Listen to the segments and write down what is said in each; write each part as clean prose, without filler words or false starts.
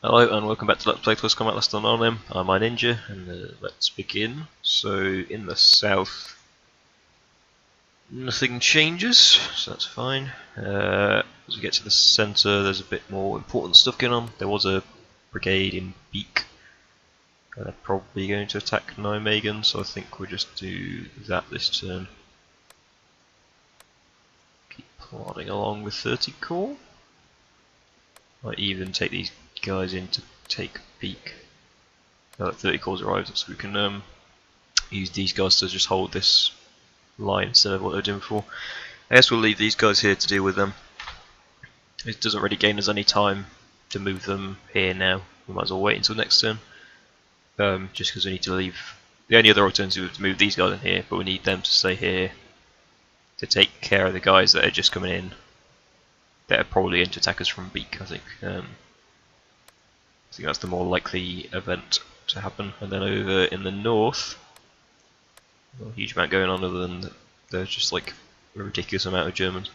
Hello and welcome back to Let's Play Close Combat Last on Arnhem. I'm iNinja and let's begin. So in the south nothing changes, so that's fine. As we get to the centre there's a bit more important stuff going on. There was a brigade in Beak and they're probably going to attack Nijmegen, so I think we'll just do that this turn. Keep plodding along with 30 Corps. Might even take these guys in to take Beak. Now that 30 Corps arrived, so we can use these guys to just hold this line instead of what they're doing before. I guess we'll leave these guys here to deal with them. It doesn't really gain us any time to move them here now. We might as well wait until next turn. Just because we need to leave. The only other alternative is to move these guys in here, but we need them to stay here to take care of the guys that are just coming in. That are probably going to attack us from Beak, I think. I think that's the more likely event to happen. And then over in the north, not a huge amount going on other than there's just like a ridiculous amount of Germans.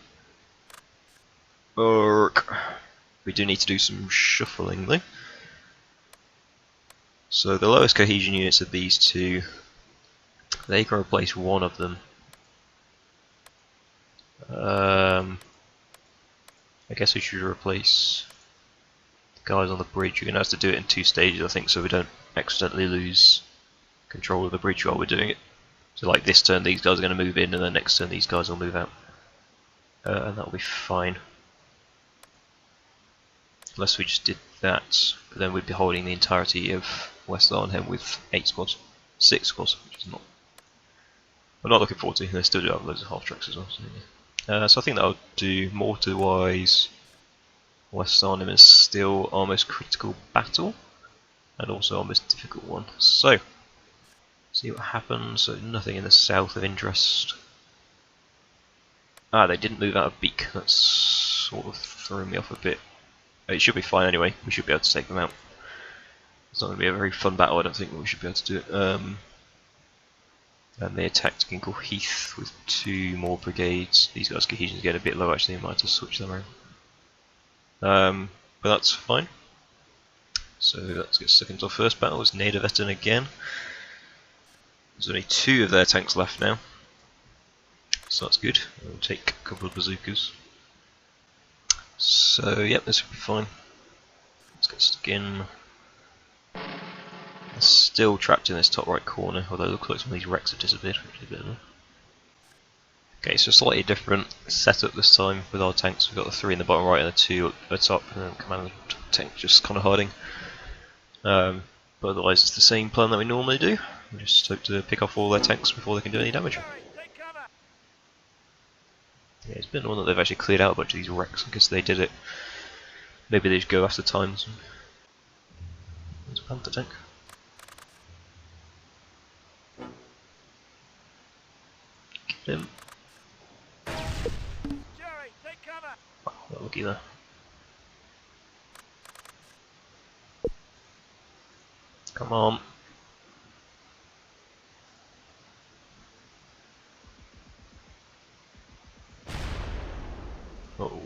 We do need to do some shuffling though. So the lowest cohesion units of these two, they can replace one of them. I guess we should replace the guys on the bridge. You're going to have to do it in 2 stages, I think, so we don't accidentally lose control of the bridge while we're doing it. So like this turn these guys are going to move in and then next turn these guys will move out. And that'll be fine. Unless we just did that, but then we'd be holding the entirety of West Arnhem with 8 squads. 6 squads, which is not... I'm not looking forward to. They still do have loads of half tracks as well. So, yeah. So I think that'll do. Mortar-wise, West Arnhem is still our most critical battle, and also our most difficult one. So, see what happens. So nothing in the south of interest. They didn't move out of Beak. That's sort of threw me off a bit. It should be fine anyway. We should be able to take them out. It's not going to be a very fun battle, I don't think, but we should be able to do it. And they attacked Ginkle Heath with 2 more brigades. These guys' cohesions get a bit low actually, I might have to switch them around. But that's fine. So let's get stuck into our first battle. It's Nederwetten again. There's only 2 of their tanks left now. So that's good. We'll take a couple of bazookas. So yep, this will be fine. Let's get stuck in. They're still trapped in this top right corner, although it looks like some of these wrecks have disappeared, which is a bit annoying. Okay, so slightly different setup this time with our tanks. We've got the 3 in the bottom right and the 2 at the top, and then command tank just kind of hiding. But otherwise it's the same plan that we normally do. We just hope to pick off all their tanks before they can do any damage. Yeah, it's been one that they've actually cleared out a bunch of these wrecks. I guess they did it. Maybe they just go after times. There's a Panther tank. Get him. Wow, got lucky there. Come on. Oh.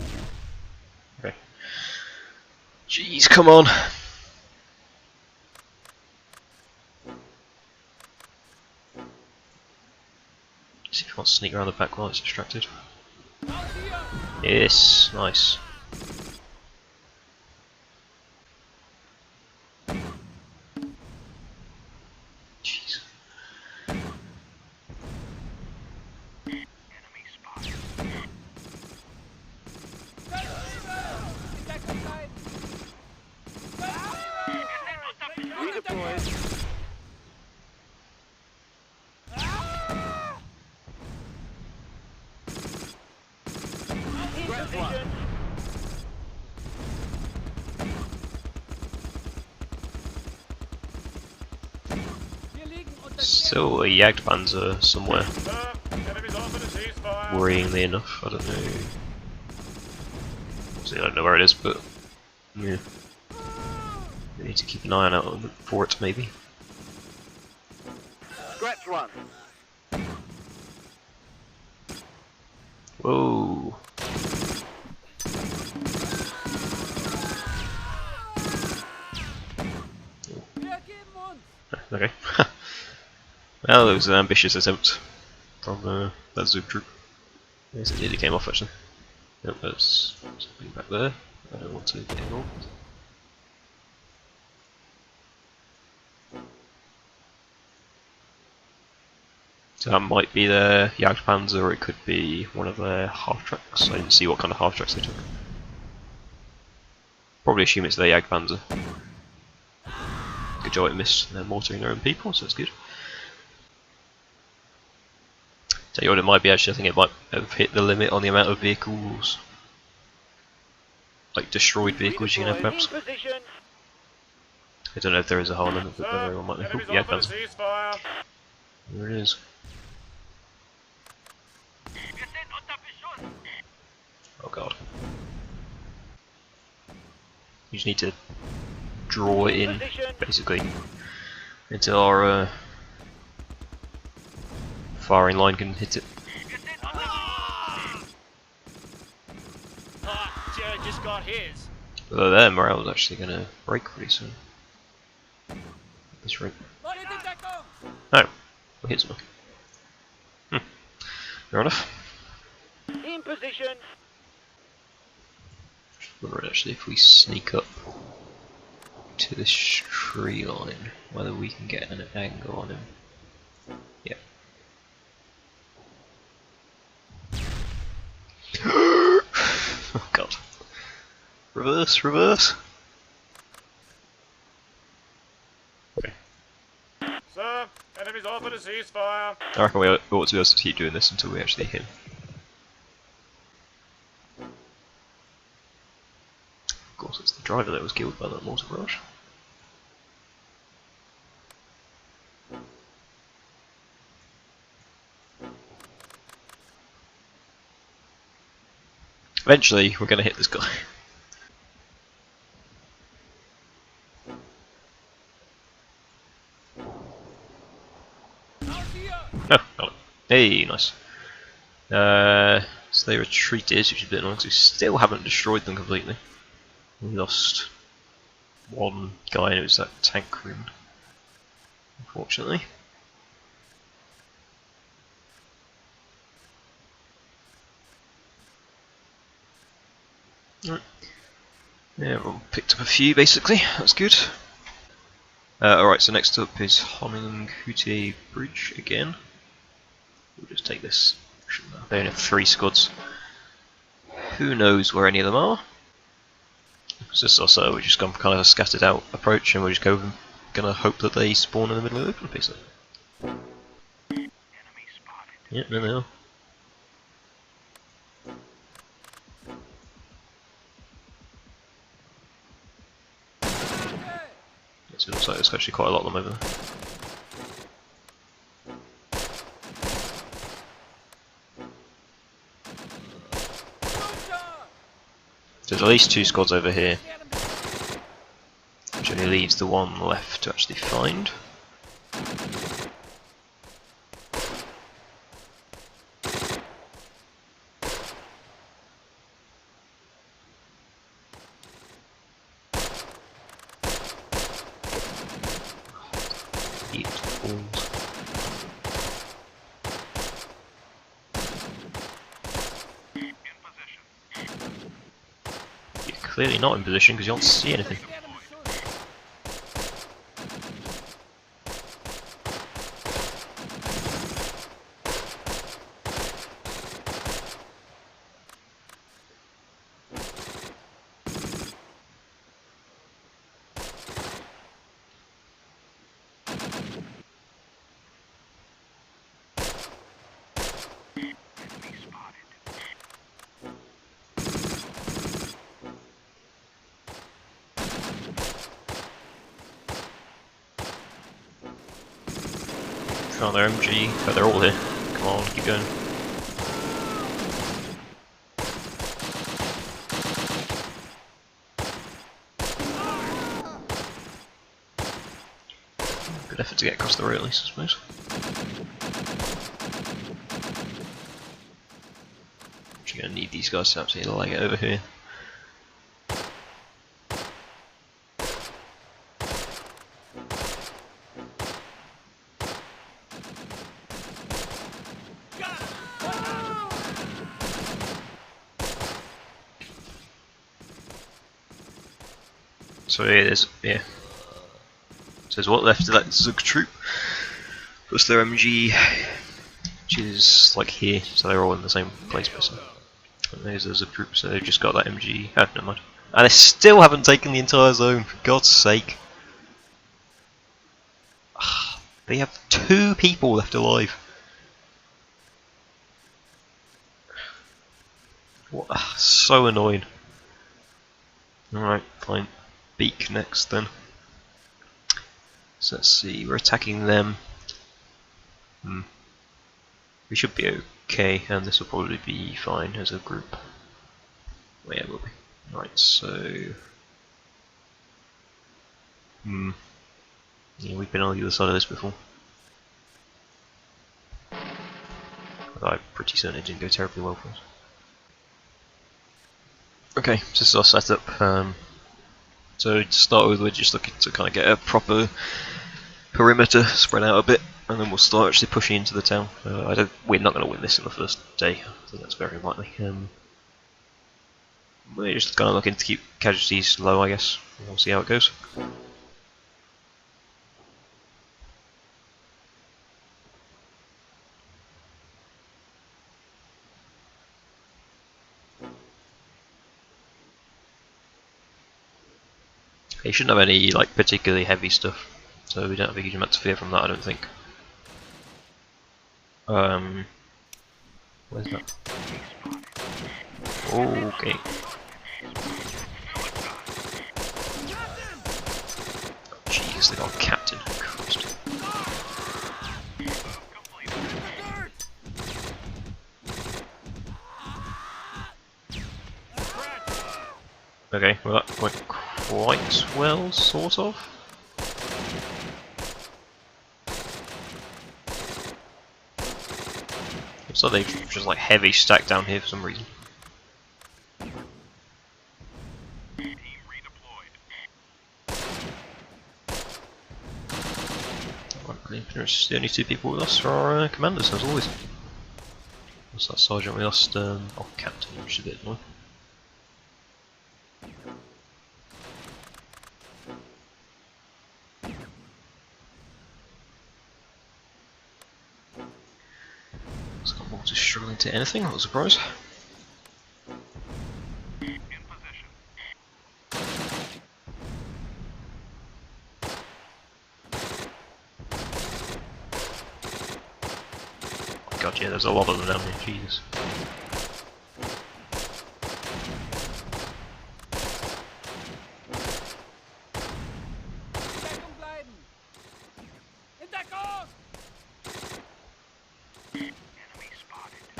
Okay. Jeez, come on. See if I want to sneak around the back while it's distracted. Yes, nice. Jeez. Still a Jagdpanzer somewhere. Worryingly enough, I don't know. Obviously I don't know where it is, but yeah. We need to keep an eye out for it maybe. Scratch one. Okay. Well, it was an ambitious attempt from that Zoom troop. Yes, it nearly came off actually. Nope, there's something back there. I don't want to get involved. So that might be their Jagdpanzer, or it could be one of their half-tracks. I didn't see what kind of half-tracks they took. Probably assume it's their Jagdpanzer. Good job it missed. They're mortaring their own people, so it's good. Tell you what it might be actually, I think it might have hit the limit on the amount of vehicles, like destroyed vehicles you can have perhaps. I don't know if there is a whole limit, but there very well might be. Yeah, Panzer. There it is. Oh god. You just need to draw it in, basically, until our firing line can hit it. Just got his. Although their morale is actually going to break pretty soon. At this rate. Oh, we hit something. Fair enough. In position. Wonder actually if we sneak up to this tree line, whether we can get an angle on him. Yeah. Oh god. Reverse, reverse. Okay. Sir, enemies offered a ceasefire. I reckon we ought to be able to keep doing this until we actually hit him. Of course, it's the driver that was killed by that mortar barrage. Eventually, we're going to hit this guy. Oh, got it. Hey, nice. So they retreated, which is a bit annoying because we still haven't destroyed them completely. We lost one guy and it was that tank room, unfortunately. Right. Yeah, everyone picked up a few basically, that's good. Alright, so next up is Honning-Hutier Bridge again. We'll just take this. They only have 3 squads. Who knows where any of them are? It's just also we've just gone for kind of a scattered out approach and we're just gonna hope that they spawn in the middle of the open piece. Yeah, there they are. So it looks like there's actually quite a lot of them over there. So there's at least 2 squads over here, which only leaves the one left to actually find. Clearly not in position because you don't see anything. Oh, they're MG. Oh, they're all here. Come on, keep going. Good effort to get across the road at least, I suppose. Actually gonna need these guys to absolutely leg it over here. So yeah, So there's what left of that Zug troop. Plus their MG, which is like here, so they're all in the same place basically. And there's the Zug troop, so they've just got that MG. Oh, never mind. And they still haven't taken the entire zone, for God's sake. They have 2 people left alive. What? So annoying. Alright, fine. Beak next then. So let's see, we're attacking them. We should be okay, and this will probably be fine as a group. Well, yeah, it will be. Right, so... Yeah, we've been on the other side of this before. Although I'm pretty certain it didn't go terribly well for us. Okay, so this is our setup. So to start with, we're just looking to kind of get a proper perimeter spread out a bit, and then we'll start actually pushing into the town. We're not going to win this in the first day. I think that's very unlikely. We're just kind of looking to keep casualties low, I guess. We'll see how it goes. You shouldn't have any like particularly heavy stuff, so we don't have a huge amount to fear from that, I don't think. Where's that? Okay. Jeez, they got a captain. Christ. Okay, well that went quite well, sort of. So they've just like heavy stacked down here for some reason. There's the only 2 people with us for our commanders, as always. What's that sergeant we lost? Oh, captain, which is a bit annoying. It's got more to struggling to anything, what a surprise. God, yeah, there's a lot of them down here, Jesus.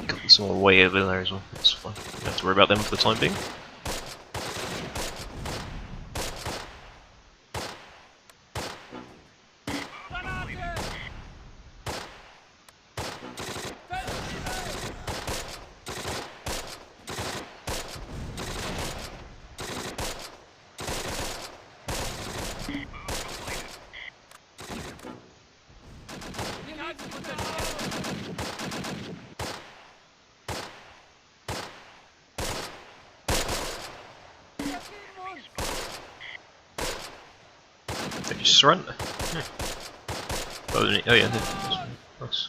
Got some more way over there as well, that's fine. Don't have to worry about them for the time being. They just surrender. Oh yeah, nice.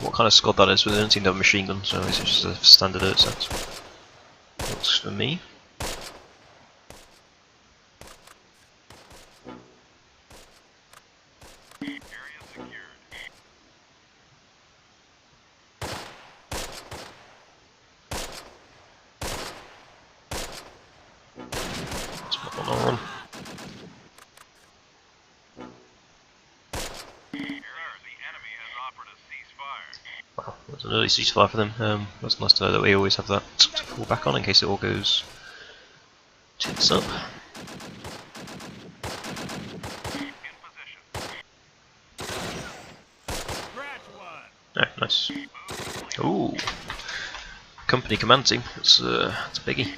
What kind of squad that is? We don't seem to have a machine gun, so it's just a standard earth sense. Looks for me. On. Wow, that's an early ceasefire for them. That's nice to know that we always have that to fall back on in case it all goes tits up. Oh, nice. Ooh, company command team. That's a biggie.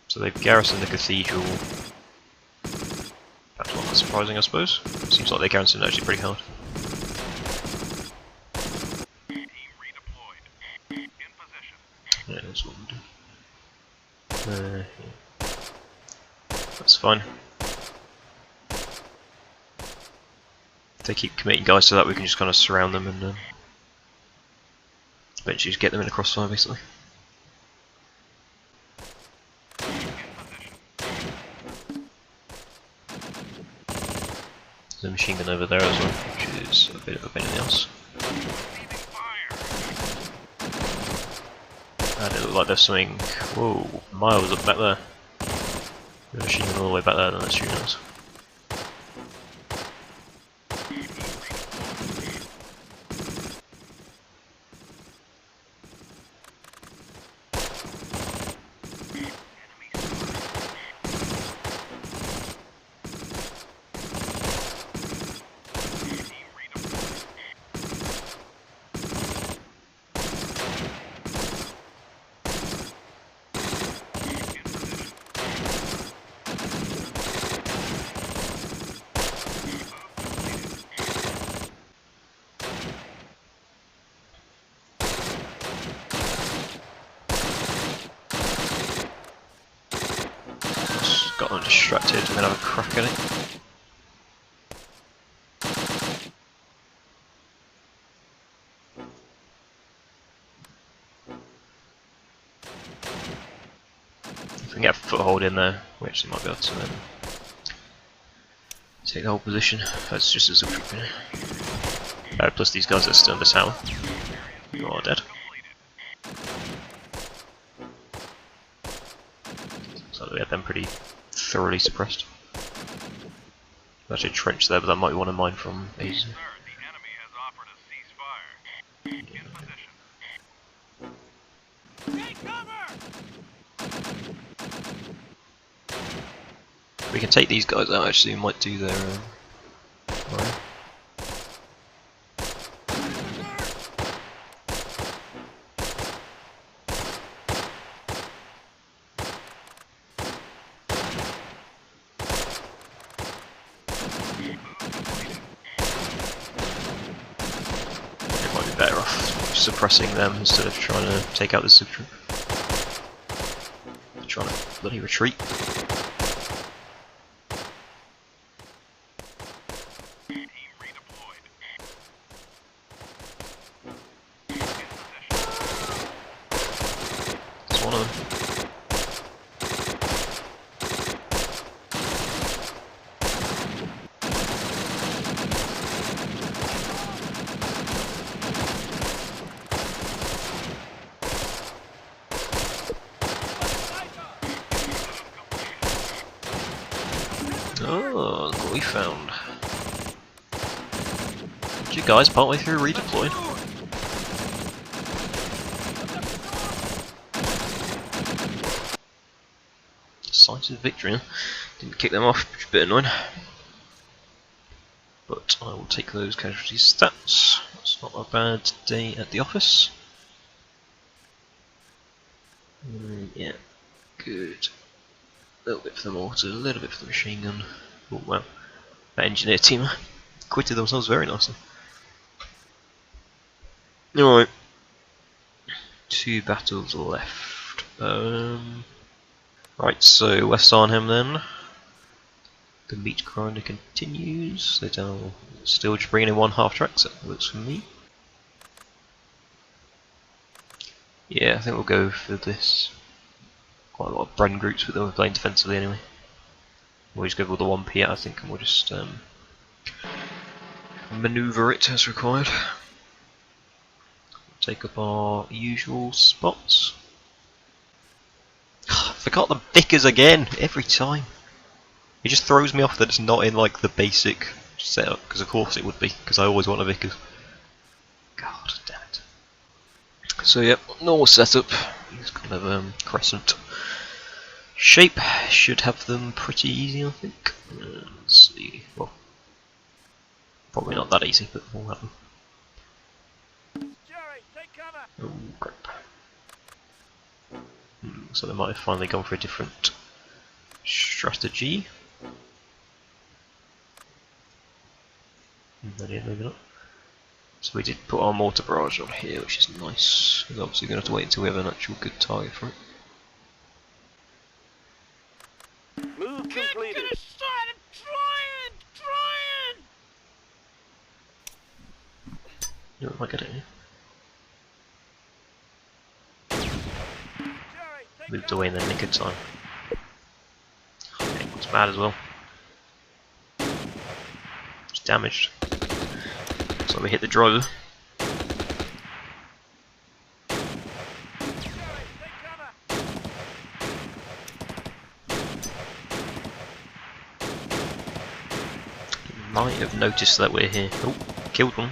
So they've garrisoned the cathedral. That's what Not surprising, I suppose. Seems like they're garrisoned actually pretty hard. Yeah, that's what we'll do. Yeah. That's fine. If they keep committing guys to that, we can just kind of surround them and eventually just get them in a crossfire, basically. There's a machine gun over there as well, which is a bit of a pain in the ass. And it looked like there's something, whoa, miles up back there. There's a machine gun all the way back there, then that's shooting us. Got them distracted and then have a crack at it. If we can get a foothold in there, we actually might be able to take the whole position. That's just as a troop in. Plus these guys are still in the tower. You are dead. So we had them pretty thoroughly suppressed. There's actually a trench there, but that might be one of mine from Asia. We can take these guys out actually, we might do their right. It might be better off suppressing them instead of trying to take out the super troop. They're trying to bloody retreat. One of them. Oh, look what we found. You guys partway through redeployed. Signs of victory. Didn't kick them off, which is a bit annoying. But I will take those casualty stats. That's not a bad day at the office. Yeah, good. A little bit for the mortar, a little bit for the machine gun. Oh wow, that engineer team acquitted themselves very nicely. Alright, 2 battles left. Right, so West Arnhem then. The meat grinder continues. They're down, still just bringing in 1 half track, so that works for me. Yeah, I think we'll go for this. Quite a lot of Bren groups, but then we're playing defensively anyway. We'll just go with the 1p, I think, and we'll just manoeuvre it as required. Take up our usual spots. Forgot the Vickers again, every time. It just throws me off that it's not in like the basic setup, because of course it would be, because I always want a Vickers. God damn it. So yep, normal setup. It's kind of crescent shape. Should have them pretty easy, I think. Let's see. Well, probably not that easy, but we'll have them. Oh crap. So they might have finally gone for a different strategy. Moving up. So we did put our mortar barrage on here, which is nice. We're obviously going to have to wait until we have an actual good target for it. Move completed. I'm trying! You might get it here. Moved away in the nick of time. It's bad as well. It's damaged. So we hit the driver. You might have noticed that we're here. Oh, killed one.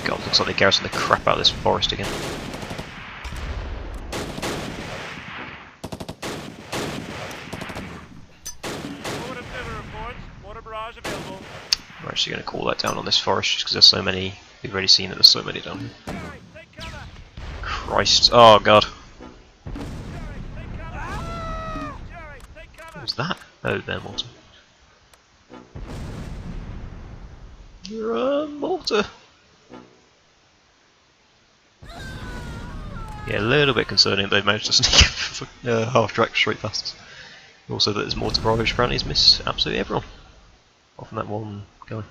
God, looks like they garrison the crap out of this forest again. We're actually going to call that down on this forest just because there's so many. We've already seen that there's so many down here. Christ. Oh god. What was that? Oh, they're mortar. You're a mortar. Yeah, a little bit concerning they've managed to sneak half track straight past us. Also that this mortar barrage apparently has missed absolutely everyone. Off from that one guy.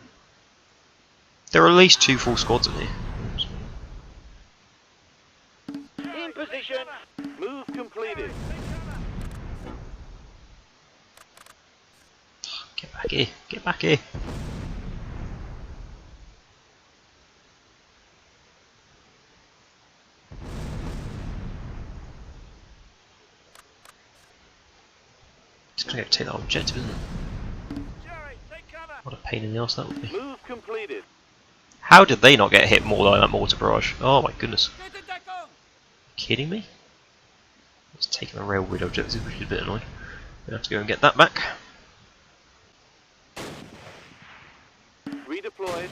There are at least 2 full squads in here. In position. Move completed. Get back here, get back here. It's gonna go take that objective, isn't it? What a pain in the arse that would be. Move completed. How did they not get hit more by that mortar barrage? Oh my goodness. Kidding me? It's taking a railroad objective, which is a bit annoying. We'll have to go and get that back. Redeployed.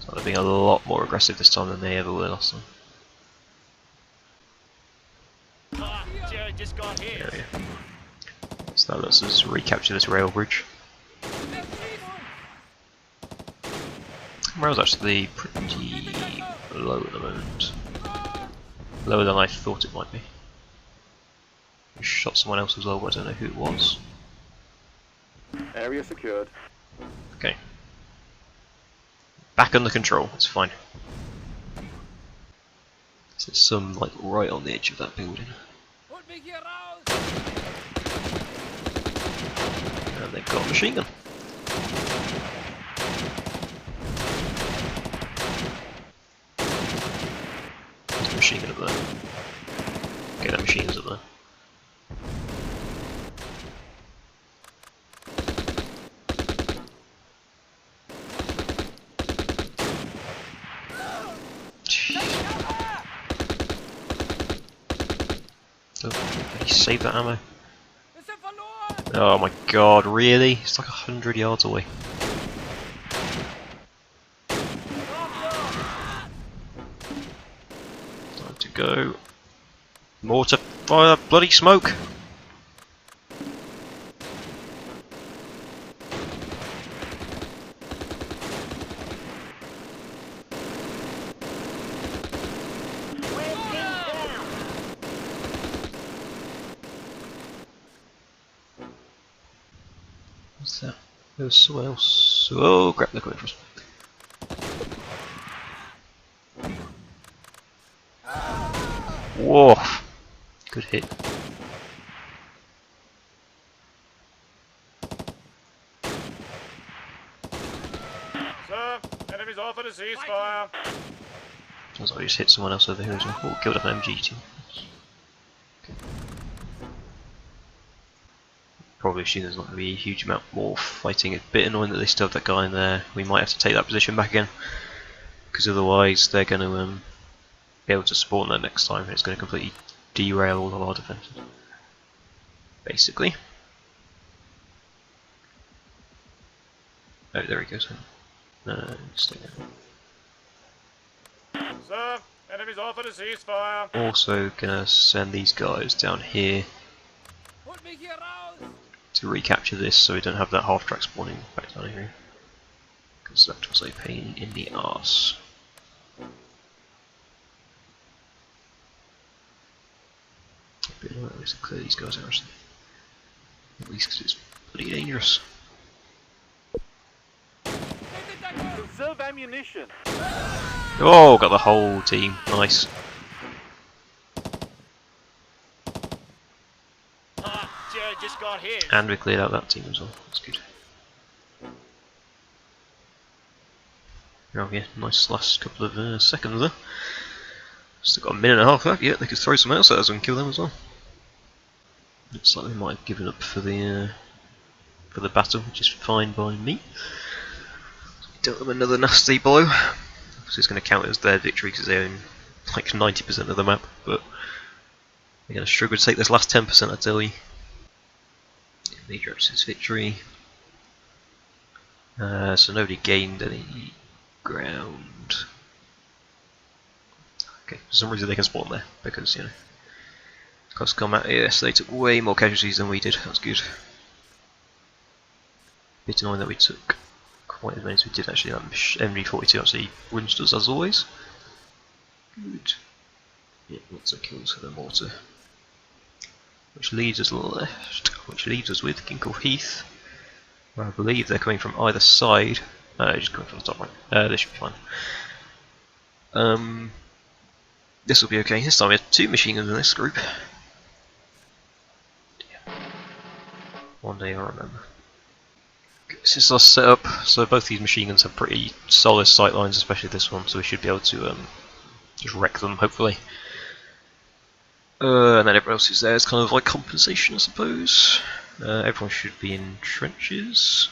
So they're being a lot more aggressive this time than they ever were last time. Just got here. There we go. So that lets us recapture this rail bridge. Rail's actually pretty low at the moment. Lower than I thought it might be. We shot someone else as well, but I don't know who it was. Area secured. Okay. Back under control, it's fine. So there's some like right on the edge of that building. And they've got a machine gun. There's a machine gun up there. Okay, that machine's up there. Oh, did he save that ammo? Oh my god, really? It's like 100 yards away. Time to go. Mortar fire, bloody smoke! What's that? There was someone else. Oh crap, they're coming for us. Whoa! Good hit. Sir, enemies offered a ceasefire. Sounds like I just hit someone else over here as well. Oh, killed an MG too. Okay. Probably assume there's not going to be a huge amount more fighting. It's a bit annoying that they still have that guy in there. We might have to take that position back again, because otherwise they're going to be able to spawn there next time, and it's going to completely derail all of our defences. Basically. Oh, there he goes. No, stay there. Sir, enemies offered a ceasefire. Also gonna send these guys down here to recapture this so we don't have that half track spawning back down here. Because that was a pain in the arse. But at least clear these guys out actually. At least because it's pretty dangerous. Conserve ammunition. Oh, got the whole team. Nice. Jared just got his. And we cleared out that team as well. That's good. Oh yeah, nice last couple of seconds there. Still got a minute and a half left. Yeah, they could throw some else at us and kill them as well. Looks like they might have given up for the battle, which is fine by me. Dealt them another nasty blow. So it's going to count as their victory because they own like 90% of the map, but they're going to struggle to take this last 10%, I tell you. Major Absence victory. So nobody gained any ground. Okay, for some reason they can spawn there because, you know, Cost Combat, yes, they took way more casualties than we did. That's good. Bit annoying that we took quite as many as we did actually. That MG42 actually wins us as always. Good. Yeah, lots of kills for the mortar. Which leaves us left, which leaves us with Ginkle Heath, where I believe they're coming from either side. Just coming from the top right. This should be fine. This will be okay. This time we have 2 machine guns in this group. One day I'll remember. This is our setup. So both these machine guns have pretty solid sight lines, especially this one. So we should be able to just wreck them, hopefully. And then everyone else is there as kind of like compensation, I suppose. Everyone should be in trenches.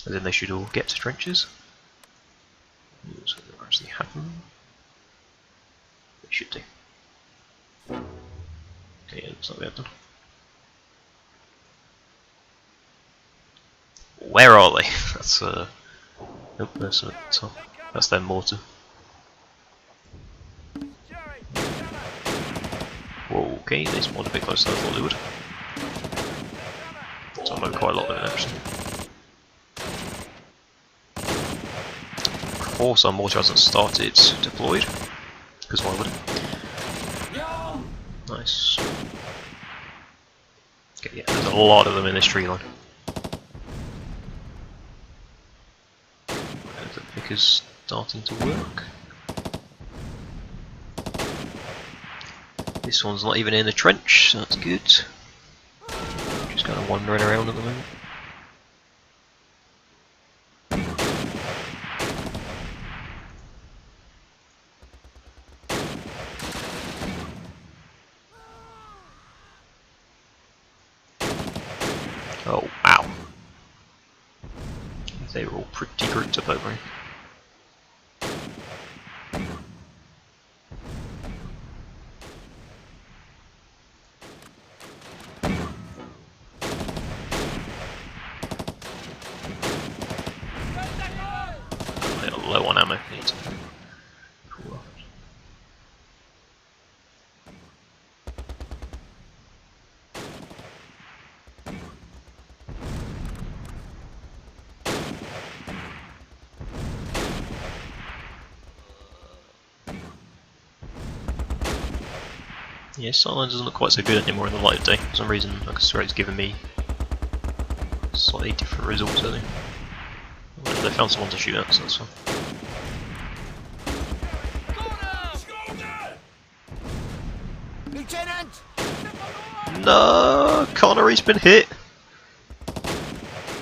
And then they should all get to trenches. So that actually happen. They should do. Okay, yeah, looks like they have done. Where are they? That's nope, there's at the top. That's their mortar. Whoa, okay, they spawned a bit closer than I thought they would. So I know quite a lot of it actually. Of course our mortar hasn't started deployed, because why would it? Nice. Okay, yeah, there's a lot of them in this tree line. The picker's starting to work. This one's not even in the trench, so that's good. Just kind of wandering around at the moment. Oh, wow. They were all pretty grouped up over here. Low on ammo. Need to cool off. Yeah, silence doesn't look quite so good anymore in the light of day. For some reason, I can swear it's giving me slightly different results, I think. They found someone to shoot at, so that's fine. Lieutenant! No, Connery's been hit.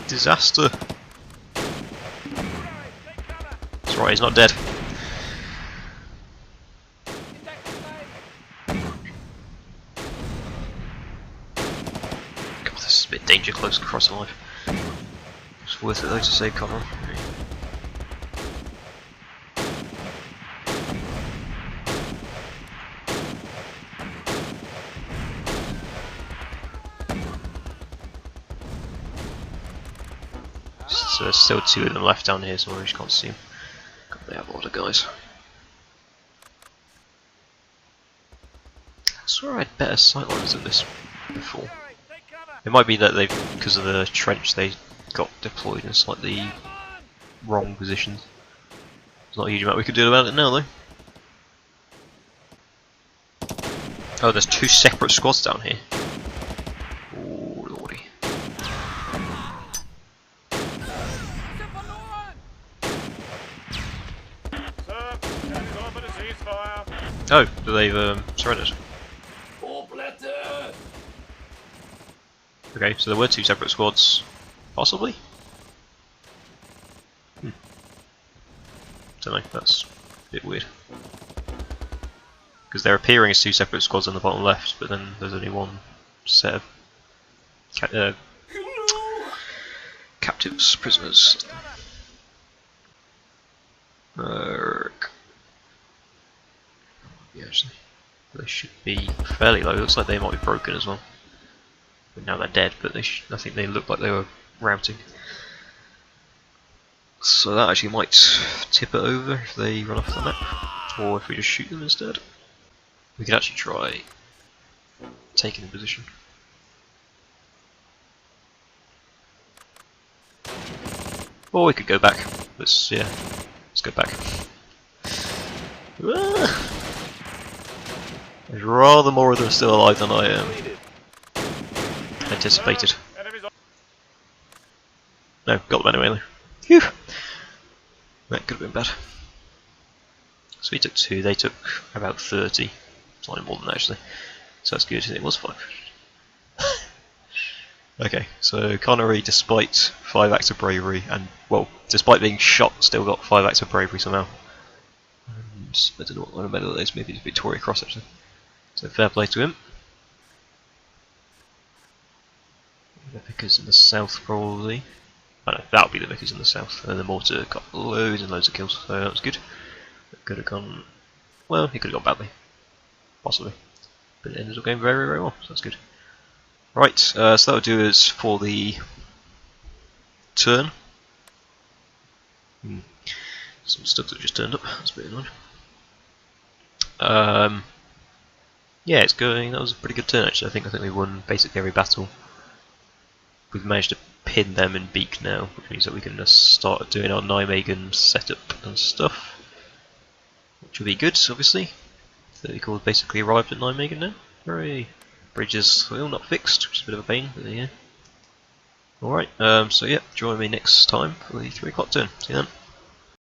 Disaster. That's right, he's not dead. God, this is a bit danger close to crossing alive. It's worth it though to save Connery. So there's still 2 of them left down here, so we just can't see them. God, they have a lot of guys. swear I had better sightlines than this before. It might be that they, because of the trench, they got deployed in slightly wrong positions. There's not a huge amount we could do about it now, though. Oh, there's 2 separate squads down here. Oh lordy. Sir, enemy's offered a ceasefire. Oh, they've surrendered. Okay, so there were 2 separate squads, possibly? Don't know, that's a bit weird. Because they're appearing as 2 separate squads on the bottom left, but then there's only one set of captives, prisoners. Yeah, actually, they should be fairly low. Looks like they might be broken as well. But now they're dead, but I think they look like they were routing. So that actually might tip it over if they run off the map, or if we just shoot them instead. We could actually try taking the position. Or we could go back. Let's go back. There's rather more of them still alive than I anticipated. No, got them anyway. Phew! That could have been bad. So we took 2, they took about 30. Slightly more than that, actually. So that's good, it was 5. Okay, so Connery, despite 5 acts of bravery, and, well, despite being shot, still got 5 acts of bravery somehow. And I don't know what medal that is, maybe it's Victoria Cross, actually. So fair play to him. The Vickers in the south, probably. Oh no, that'll be the Vickers in the south. And the Mortar got loads and loads of kills, so that was good. It could have gone, well, it could have gone badly. Possibly. But it ended up going very, very well, so that's good. Right, so that'll do us for the turn. Some stuff that just turned up, that's a bit annoying. Yeah, it's going, that was a pretty good turn actually. I think we won basically every battle. We've managed to pin them in Beak now, which means that we can just start doing our Nijmegen setup and stuff. Which will be good, obviously. 30 calls basically arrived at Nijmegen now. Hooray! Bridge is still not fixed, which is a bit of a pain, but yeah. Alright, so yeah, join me next time for the 3 o'clock turn. See you then.